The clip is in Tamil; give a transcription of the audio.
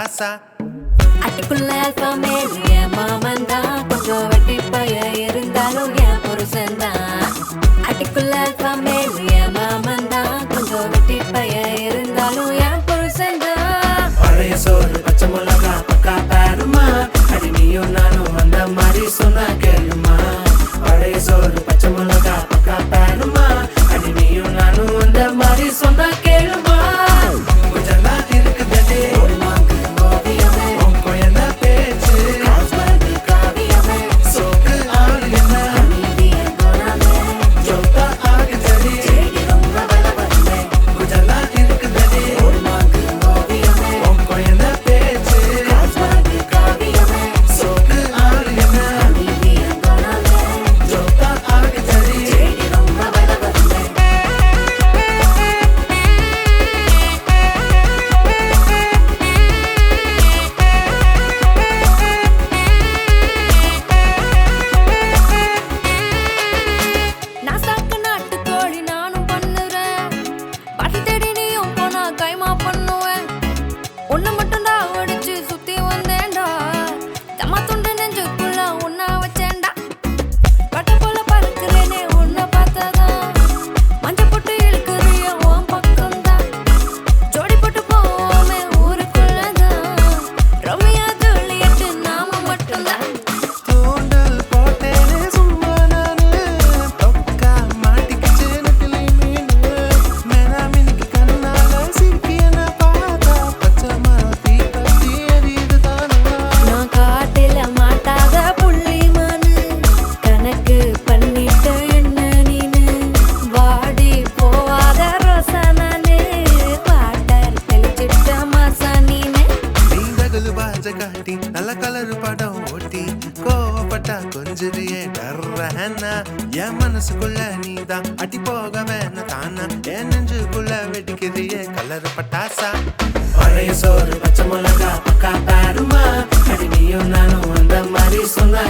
பட்டாசா அட்டிக்குள்ள அல்பா மேல் என் மாமன் தான் கொஞ்சம் வெட்டி பைய இருந்தாலும் என் புருஷன் தான் அட்டிக்குள்ள அல்பா மேல் என் மாமன் தான் கொஞ்சம் வெட்டி பைய இருந்தாலும் என் புருஷன் தான் பழைய சோறு பச்சை மிளகா பக்கா பாருமா அடி நீயும் நானும் அந்த மாதிரி சொன்னா கேளுமா பழைய சோறு பச்சை மிளகா பக்கா பாருமா அடி நீயும் நானும் அந்த மாதிரி சொன்னா கேளுமா கொஞ்சம்தான் இருக்குதே ஓவியமே உன் குழந்தை பேச்சு காவியமே சோக்கு ஆள் என்ன ஜோத்தா ஆகுதடி கொஞ்சம்தான் இருக்குதே ஓவியமே உன் குழந்தை பேச்சு காவியமே சோக்கு ஆள் என்ன ஜோத்தா ஆகுதடி நான் சாக்கு நாட்டு கோழி நானும் பண்ணுறேன் பாட்டு தேடி நீயும் போனா கைமா பண்ணுவேன் ஒண்ணு மட்டும் தான் ஒடிச்சு சுத்தி வந்தேன்டா தம்மா துண்டு நெஞ்சுக்குள்ள உன்ன வச்சேன்டா பட்ட போல பறக்கிறேனே உன்னை பார்த்ததான் மஞ்ச போட்டு இழுக்கிறிய உன் பக்கம்தான் ஜோடி போட்டு போவோமே ஊருக்குள்ளதான் ரம்யா ஜூலியட் நாம மட்டும்தான் தூண்டல் போட்டேனே சும்மா நானு தொக்கா மாட்டிக்கிச்சு நெத்திலி மீனு மேனாமினிக்கு கண்ணால சிரிக்கியன பார்த்தா பச்சை மரம் தீப்பத்தி எரியுதுதானா நான் காட்டில மாட்டாத புள்ளி மானு கணக்கு பண்ணிட்ட என்ன நீனு வாடி போவாத ரோசா நானு வாட்டர் தெளிச்சிட்ட மாசா நீனு நீ தகலு பாஜ காட்டி நல்ல கலரு படம் ஓட்டி கோவப்பட்டா கொஞ்சிறியே டர்றஹன்னா என் மனசுக்குள்ள நீதான் அடி போக வேணா தானா என் நெஞ்சுக்குள்ள வெடிக்கிறியே கலரு பட்டாசா பழைய சோறு பச்சை மிளகா பக்கா பாருமா அடி நீயும் நானும் அந்த மாதிரி சொன்னா